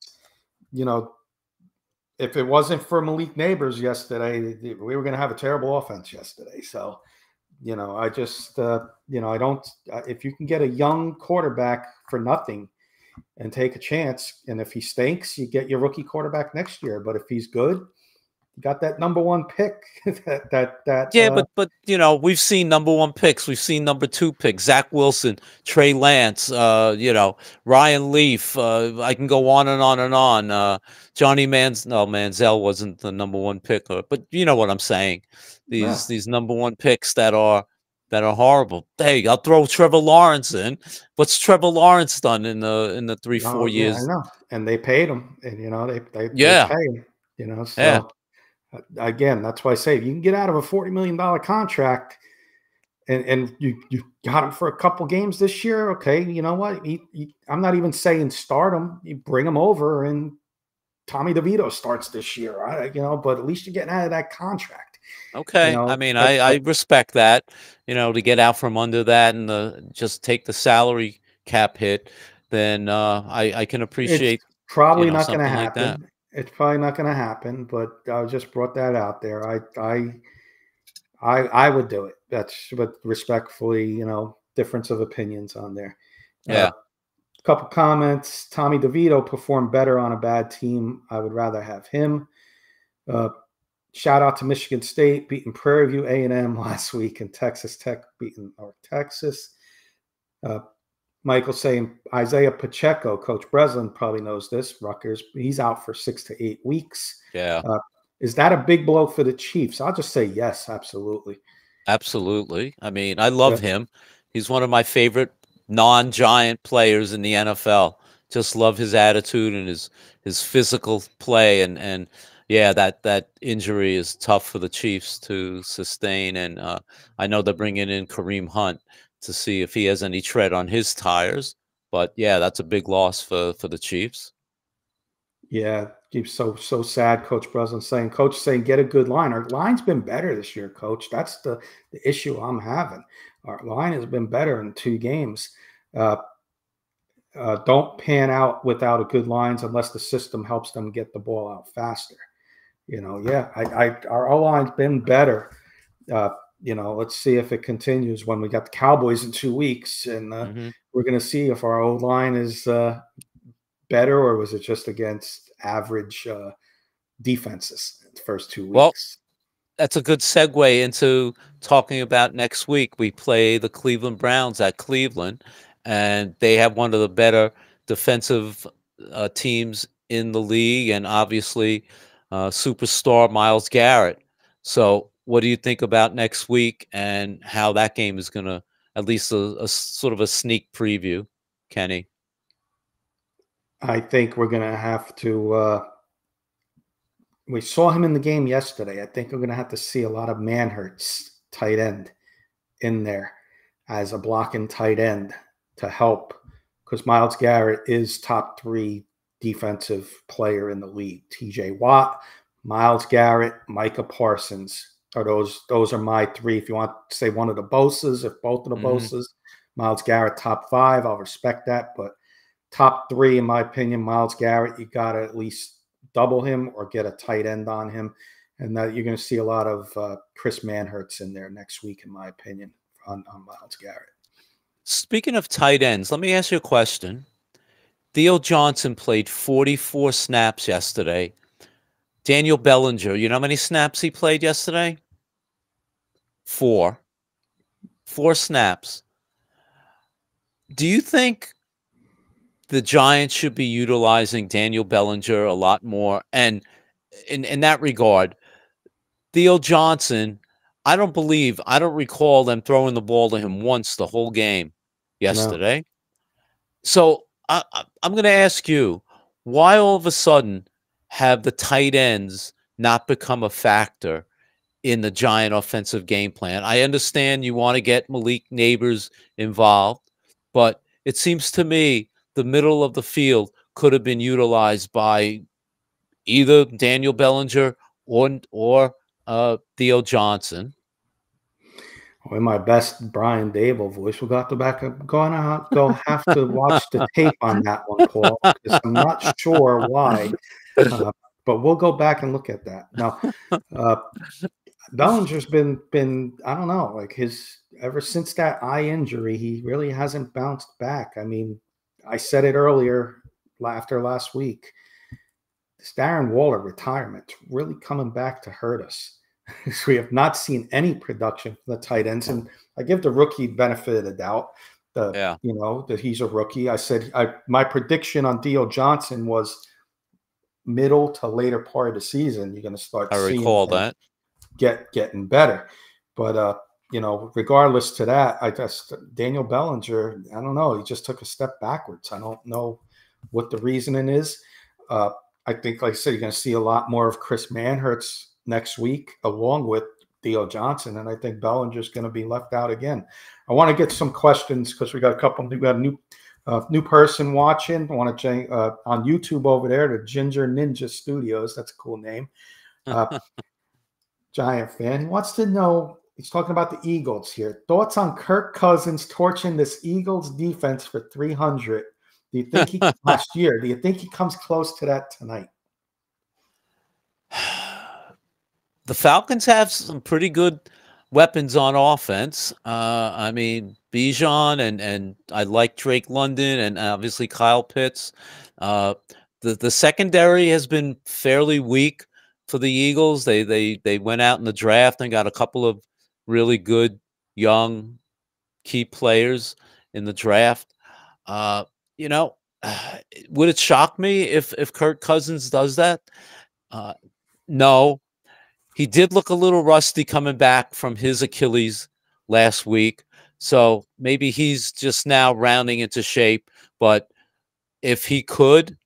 if it wasn't for Malik Nabers yesterday, we were going to have a terrible offense yesterday. So, I just, if you can get a young quarterback for nothing and take a chance, and if he stinks, you get your rookie quarterback next year. But if he's good, you got that #1 pick. But we've seen #1 picks. We've seen #2 picks. Zach Wilson, Trey Lance, Ryan Leaf. I can go on and on and on. Johnny Manziel wasn't the #1 pick, but you know what I'm saying. These #1 picks that are horrible. Hey, I'll throw Trevor Lawrence in. What's Trevor Lawrence done in the 3-4 years? I know, and they paid him, and they pay him. So. Again, that's why I say if you can get out of a $40 million contract and you got him for a couple games this year, okay, you know what? I'm not even saying start him. You bring him over and Tommy DeVito starts this year, but at least you're getting out of that contract. Okay. I mean, I respect that, to get out from under that and just take the salary cap hit, then I can appreciate it's probably not going to happen. Like that. It's probably not going to happen, but I just brought that out there. I would do it. That's, but respectfully, difference of opinions on there. Yeah. Couple comments. Tommy DeVito performed better on a bad team. I would rather have him. Shout out to Michigan State beating Prairie View A&M last week, and Texas Tech beating North Texas. Michael saying Isaiah Pacheco, Coach Breslin probably knows this. Rutgers, he's out for 6 to 8 weeks. Yeah. Is that a big blow for the Chiefs? I'll just say yes, absolutely. Absolutely. I mean, I love him. He's one of my favorite non-Giant players in the NFL. Just love his attitude and his physical play. And yeah, that injury is tough for the Chiefs to sustain. And I know they're bringing in Kareem Hunt to see if he has any tread on his tires. But yeah, that's a big loss for the Chiefs. Yeah, he's so sad. Coach Breslin saying, get a good line. Our line's been better this year, Coach. That's the issue I'm having. Our line has been better in 2 games. Don't pan out without a good lines unless the system helps them get the ball out faster. Our O-line's been better. Let's see if it continues when we got the Cowboys in 2 weeks, and we're going to see if our O-line is better, or was it just against average defenses the first 2 weeks? Well, that's a good segue into talking about next week. We play the Cleveland Browns at Cleveland, and they have one of the better defensive teams in the league, and obviously superstar Myles Garrett. So what do you think about next week and how that game is going to, at least a sort of a sneak preview, Kenny? I think we're going to have to. We saw him in the game yesterday. I think we're going to have to see a lot of Manhertz tight end in there as a blocking tight end to help, because Myles Garrett is top 3 defensive player in the league. TJ Watt, Myles Garrett, Micah Parsons are those are my 3. If you want to say one of the Bosas, if both of the Bosas, Myles Garrett top 5, I'll respect that. But top 3, in my opinion, Myles Garrett, you got to at least double him or get a tight end on him. And that you're going to see a lot of Chris Manhertz in there next week, in my opinion, on Myles Garrett. Speaking of tight ends, let me ask you a question. Theo Johnson played 44 snaps yesterday. Daniel Bellinger, you know how many snaps he played yesterday? 4. 4 snaps. Do you think the Giants should be utilizing Daniel Bellinger a lot more? And in that regard, Theo Johnson, I don't recall them throwing the ball to him once the whole game yesterday. No. So I'm going to ask you, why all of a sudden have the tight ends not become a factor in the Giant offensive game plan? I understand you want to get Malik Nabers involved, but it seems to me the middle of the field could have been utilized by either Daniel Bellinger or Theo Johnson. In my best Brian Dable voice, we'll have to go have to watch the tape on that one, Paul, because I'm not sure why. But we'll go back and look at that. Now, Bellinger's been I don't know, like ever since that eye injury, he really hasn't bounced back. I mean, I said it earlier after last week. This Darren Waller retirement really coming back to hurt us. We have not seen any production from the tight ends, and I give the rookie benefit of the doubt. You know, that he's a rookie. I said my prediction on Theo Johnson was middle to later part of the season. You're going to start. I recall that getting better, but you know, regardless to that, I guess Daniel Bellinger, I don't know. He just took a step backwards. I don't know what the reasoning is. I think, like I said, you're going to see a lot more of Chris Manhertz next week, along with Theo Johnson, and I think Bellinger's going to be left out again. I want to get some questions because we got a new person watching. I want to on YouTube over there, the Ginger Ninja Studios. That's a cool name. Giant fan. He wants to know. He's talking about the Eagles here. Thoughts on Kirk Cousins torching this Eagles defense for 300? Do you think last year? Do you think he comes close to that tonight? The Falcons have some pretty good weapons on offense. I mean, Bijan and I like Drake London and obviously Kyle Pitts. The secondary has been fairly weak for the Eagles. They went out in the draft and got a couple of really good young key players in the draft. You know, would it shock me if Kirk Cousins does that? No. He did look a little rusty coming back from his Achilles last week. So maybe he's just now rounding into shape. But if he could,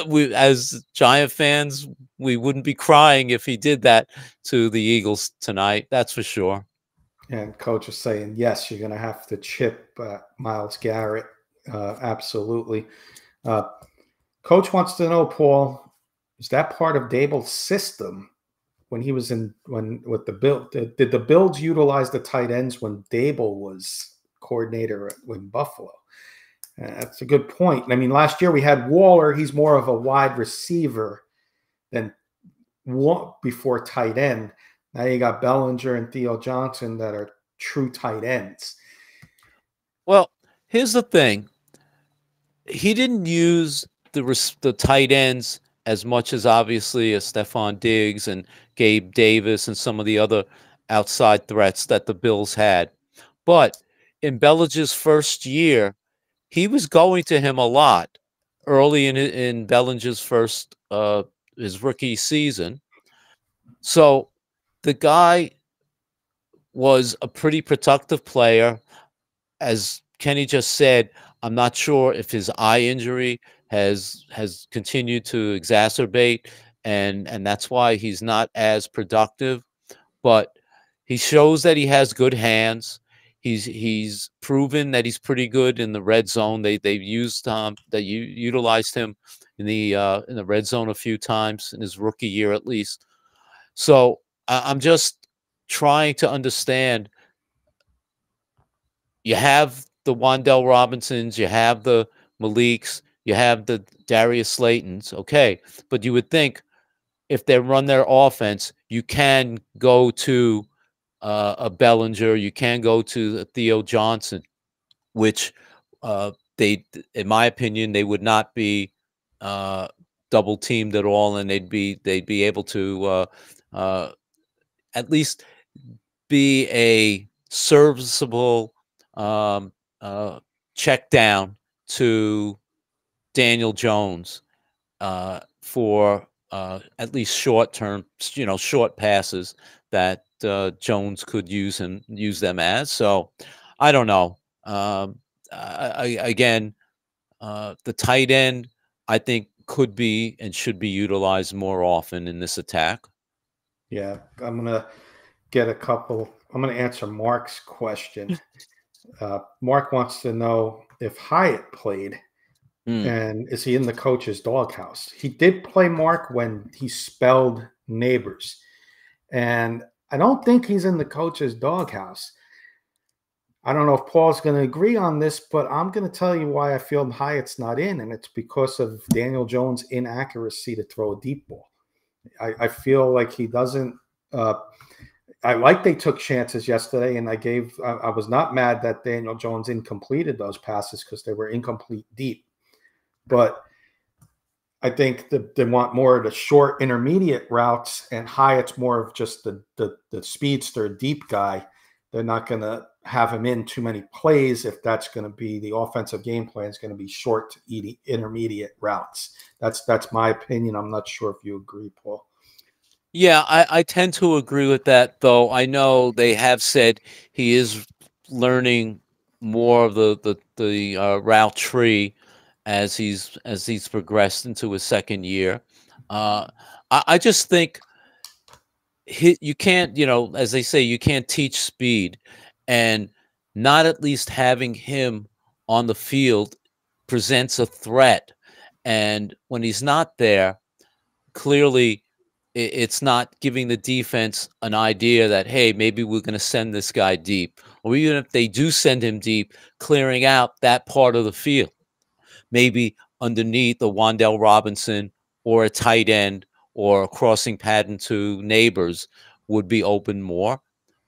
we as Giant fans, we wouldn't be crying if he did that to the Eagles tonight. That's for sure. And Coach is saying, yes, you're going to have to chip Myles Garrett. Absolutely. Coach wants to know, Paul, is that part of Dable's system? When he was with the Bills, did the Bills utilize the tight ends when Dable was coordinator in Buffalo? That's a good point. I mean, last year we had Waller. He's more of a wide receiver than before tight end. Now you got Bellinger and Theo Johnson that are true tight ends. Well, here's the thing. He didn't use the tight ends as much as obviously a Stephon Diggs and Gabe Davis and some of the other outside threats that the Bills had. But in Bellinger's first year, he was going to him a lot early in Bellinger's first his rookie season. So the guy was a pretty productive player. As Kenny just said, I'm not sure if his eye injury has continued to exacerbate, and that's why he's not as productive. But he shows that he has good hands. He's proven that he's pretty good in the red zone. They've used that you utilized him in the red zone a few times in his rookie year at least. So I'm just trying to understand. You have the Wan'Dale Robinsons, you have the Maliks, you have the Darius Slaytons, okay, but you would think if they run their offense, you can go to a Bellinger, you can go to Theo Johnson, which they, in my opinion, they would not be double teamed at all, and they'd be able to uh, at least be a serviceable um, check down to Daniel Jones for at least short term, short passes that Jones could use them as. So I don't know. Again, the tight end I think could be and should be utilized more often in this attack. Yeah, I'm gonna get a couple. I'm gonna answer Mark's question. Mark wants to know if Hyatt played. And is he in the coach's doghouse? He did play, Mark, when he spelled Neighbors. And I don't think he's in the coach's doghouse. I don't know if Paul's going to agree on this, but I'm going to tell you why I feel Hyatt's not in, and it's because of Daniel Jones' inaccuracy to throw a deep ball. I feel like he doesn't I like they took chances yesterday, and I was not mad that Daniel Jones incompleted those passes because they were incomplete deep. But I think that they want more of the short intermediate routes, and Hyatt's more of just the speedster deep guy. They're not going to have him in too many plays if that's going to be the offensive game plan is going to be short to intermediate routes. That's my opinion. I'm not sure if you agree, Paul. Yeah, I tend to agree with that, though. I know they have said he is learning more of the route tree as he's progressed into his second year. I just think you can't, as they say, you can't teach speed, and not at least having him on the field presents a threat. And when he's not there, clearly it's not giving the defense an idea that, hey, maybe we're going to send this guy deep, or even if they do send him deep, clearing out that part of the field, maybe underneath a Wan'Dale Robinson or a tight end or a crossing pattern to Neighbors would be open more.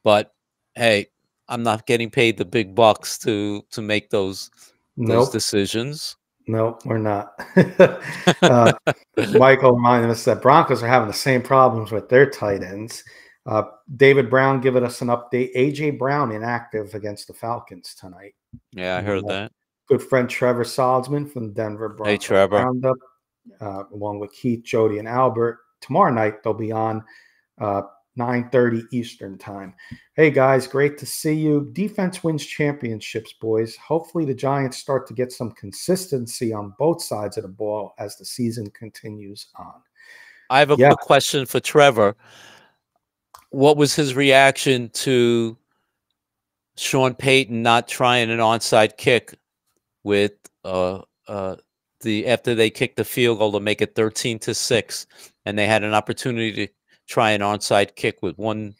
But hey, I'm not getting paid the big bucks to make those Nope. decisions. Nope, we're not. Michael reminded us that Broncos are having the same problems with their tight ends. David Brown giving us an update. A.J. Brown inactive against the Falcons tonight. Yeah, I heard that. Good friend Trevor Salzman from the Denver Broncos Hey, Trevor. Roundup, along with Keith, Jody, and Albert. Tomorrow night they'll be on 9:30 Eastern time. Hey guys, great to see you. Defense wins championships, boys. Hopefully the Giants start to get some consistency on both sides of the ball as the season continues on. I have a quick question for Trevor. What was his reaction to Sean Payton not trying an onside kick with after they kicked the field goal to make it 13-6, and they had an opportunity to try an onside kick with one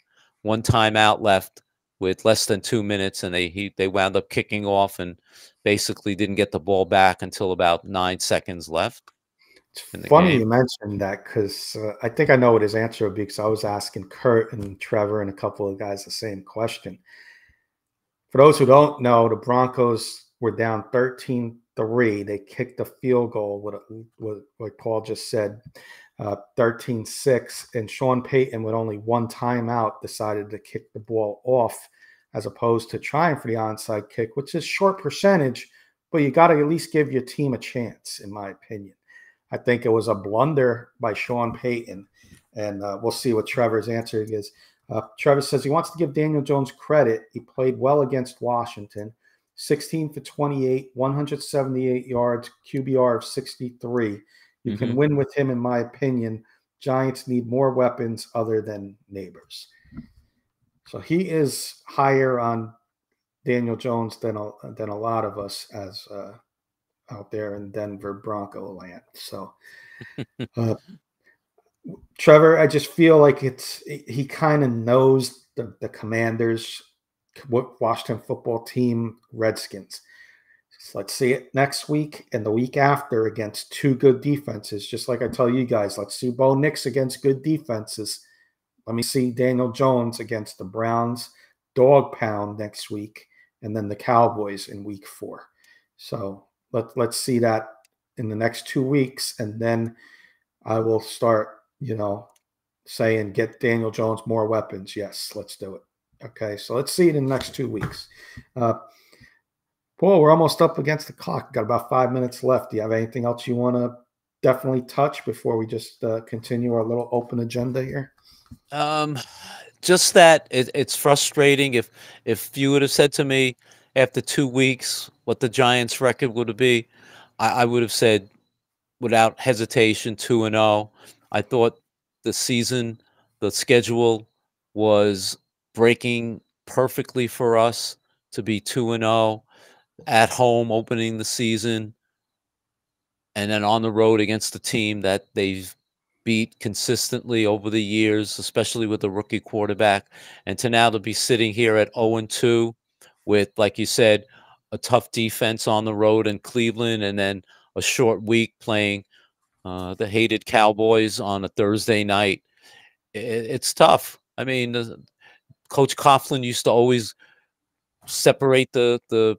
timeout left with less than 2 minutes, and they wound up kicking off and basically didn't get the ball back until about 9 seconds left. It's funny you mentioned that because I think I know what his answer would be, because I was asking Kurt and Trevor and a couple of guys the same question. For those who don't know, the Broncos were down 13-3. They kicked the field goal with like Paul just said, 13-6, and Sean Payton, with only one timeout, decided to kick the ball off as opposed to trying for the onside kick, which is short percentage, but you got to at least give your team a chance, in my opinion. I think it was a blunder by Sean Payton, and we'll see what Trevor's answer is. Trevor says he wants to give Daniel Jones credit. He played well against Washington. 16 for 28, 178 yards, QBR of 63. You can win with him, in my opinion. Giants need more weapons other than Neighbors. So he is higher on Daniel Jones than a lot of us as out there in Denver Bronco land. So, Trevor, I just feel like he kind of knows the Commanders, Washington football team, Redskins. So let's see it next week and the week after against two good defenses. Just like I tell you guys, let's see Bo Nix against good defenses. Let me see Daniel Jones against the Browns, dog pound next week, and then the Cowboys in week 4. So let's see that in the next 2 weeks, and then I will start, saying get Daniel Jones more weapons. Yes, let's do it. Okay, so let's see it in the next 2 weeks. Paul, we're almost up against the clock. Got about 5 minutes left. Do you have anything else you want to definitely touch before we just continue our little open agenda here? Just that it's frustrating. If you would have said to me after 2 weeks what the Giants' record would be, I would have said without hesitation 2-0. I thought the schedule was breaking perfectly for us to be 2-0 at home opening the season, and then on the road against the team that they've beat consistently over the years, especially with the rookie quarterback, and to be sitting here at 0-2 with, like you said, a tough defense on the road in Cleveland, and then a short week playing the hated Cowboys on a Thursday night. It's tough. I mean, Coach Coughlin used to always separate the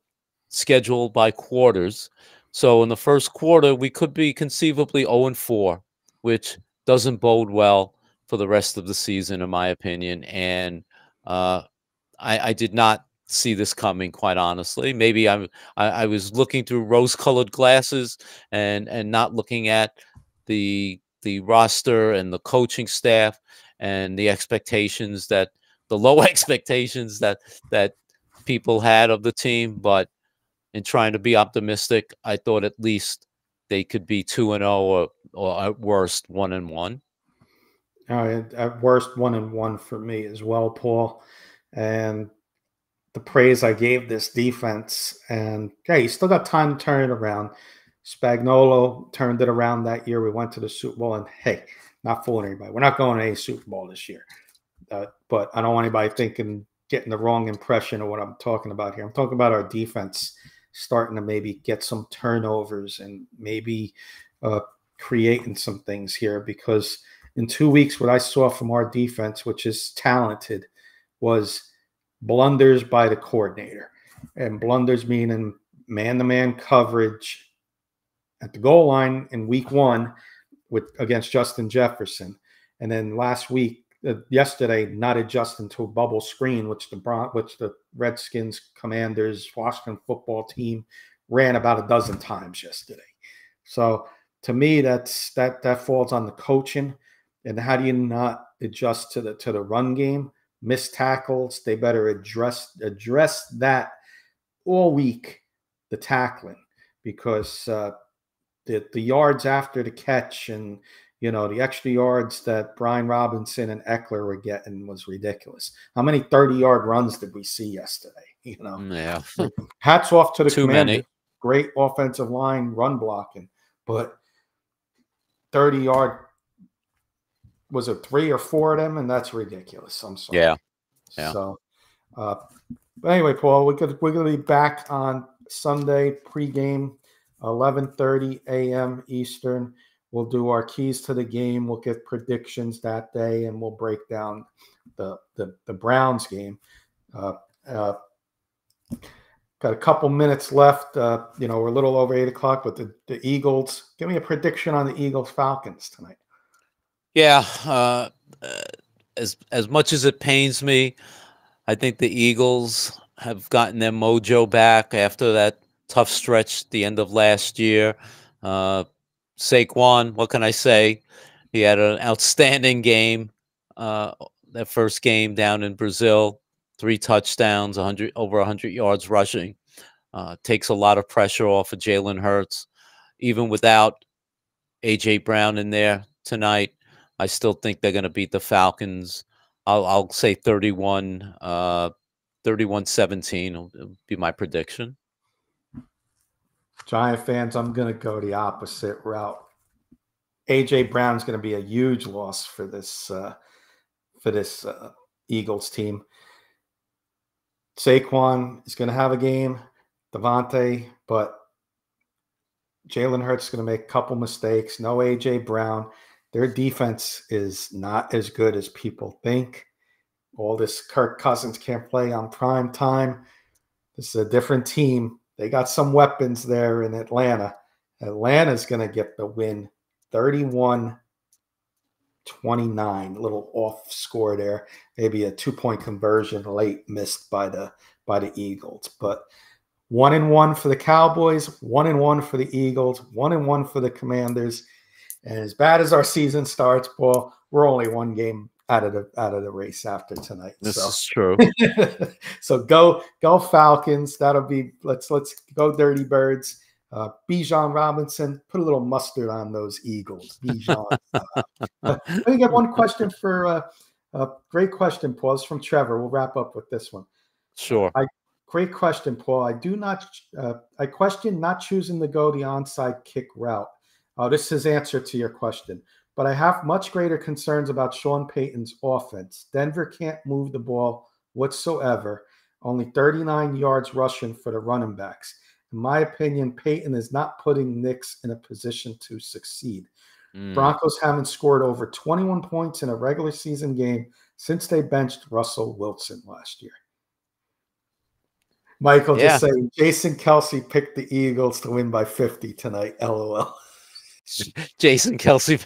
schedule by quarters. So in the first quarter, we could be conceivably 0-4, which doesn't bode well for the rest of the season, in my opinion. And I did not see this coming, quite honestly. Maybe I was looking through rose-colored glasses and not looking at the roster and the coaching staff and the expectations the low expectations that people had of the team. But in trying to be optimistic, I thought at least they could be 2-0 or at worst 1-1. At worst 1-1 for me as well, Paul. And the praise I gave this defense, and hey, you still got time to turn it around. Spagnuolo turned it around that year. We went to the Super Bowl, and hey, not fooling anybody. We're not going to any Super Bowl this year. But I don't want anybody getting the wrong impression of what I'm talking about here. I'm talking about our defense starting to maybe get some turnovers and maybe creating some things here, because in 2 weeks, what I saw from our defense, which is talented, was blunders by the coordinator. And blunders meaning man-to-man coverage at the goal line in week 1 against Justin Jefferson. And then yesterday, not adjusting to a bubble screen, which the Redskins, Commanders, Washington football team ran about a dozen times yesterday. So to me, that falls on the coaching. And how do you not adjust to the run game? Missed tackles. They better address that all week, the tackling, because the yards after the catch and the extra yards that Brian Robinson and Eckler were getting was ridiculous. How many 30-yard runs did we see yesterday? Yeah. Hats off to the Too Commanders. many. Great offensive line run blocking, but 30-yard, was it 3 or 4 of them? And that's ridiculous. I'm sorry. Yeah. So, but anyway, Paul, we're going to be back on Sunday pregame, 11:30 a.m. Eastern. We'll do our keys to the game. We'll get predictions that day, and we'll break down the Browns game. Got a couple minutes left. We're a little over 8 o'clock, but the Eagles. Give me a prediction on the Eagles-Falcons tonight. Yeah. As much as it pains me, I think the Eagles have gotten their mojo back after that tough stretch at the end of last year. Saquon, what can I say? He had an outstanding game. That first game down in Brazil, 3 touchdowns, over 100 yards rushing. takes a lot of pressure off of Jalen Hurts. Even without AJ Brown in there tonight, I still think they're going to beat the Falcons. I'll say 31-17 will be my prediction. Giant fans, I'm going to go the opposite route. AJ Brown's going to be a huge loss for this Eagles team. Saquon is going to have a game, Devontae, but Jalen Hurts is going to make a couple mistakes. No AJ Brown. Their defense is not as good as people think. All this Kirk Cousins can't play on prime time. This is a different team. They got some weapons there in Atlanta. Atlanta's going to get the win, 31-29. A little off score there. Maybe a 2-point conversion late missed by the Eagles. But 1-1 for the Cowboys, 1-1 for the Eagles, 1-1 for the Commanders. And as bad as our season starts, Paul, we're only one game out of the race after tonight. This is true. So go Falcons. That'll be let's go Dirty Birds. Bijan Robinson, put a little mustard on those Eagles. Bijan. Let me get one question for great question, Paul. It's from Trevor. We'll wrap up with this one. Sure. Great question, Paul. I question not choosing to go the onside kick route. This is his answer to your question. But I have much greater concerns about Sean Payton's offense. Denver can't move the ball whatsoever. Only 39 yards rushing for the running backs. In my opinion, Payton is not putting Knicks in a position to succeed. Broncos haven't scored over 21 points in a regular season game since they benched Russell Wilson last year. Michael just saying, Jason Kelce picked the Eagles to win by 50 tonight. LOL. Jason Kelce.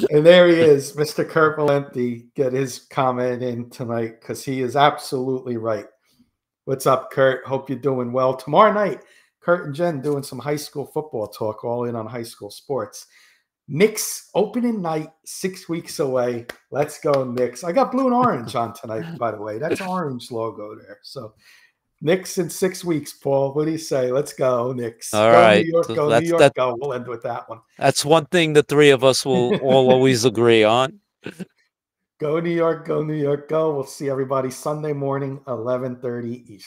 And there he is, Mr. Kurt Valenti. Get his comment in tonight because he is absolutely right. What's up, Kurt? Hope you're doing well. Tomorrow night, Kurt and Jen doing some high school football talk, all in on high school sports. Knicks opening night, 6 weeks away. Let's go, Knicks. I got blue and orange on tonight, by the way. That's orange logo there. So Knicks in 6 weeks, Paul. What do you say? Let's go, Knicks. All go right. New York, So go New York, go. We'll end with that one. That's one thing the three of us will all always agree on. Go New York, go New York, go. We'll see everybody Sunday morning, 11:30 Eastern.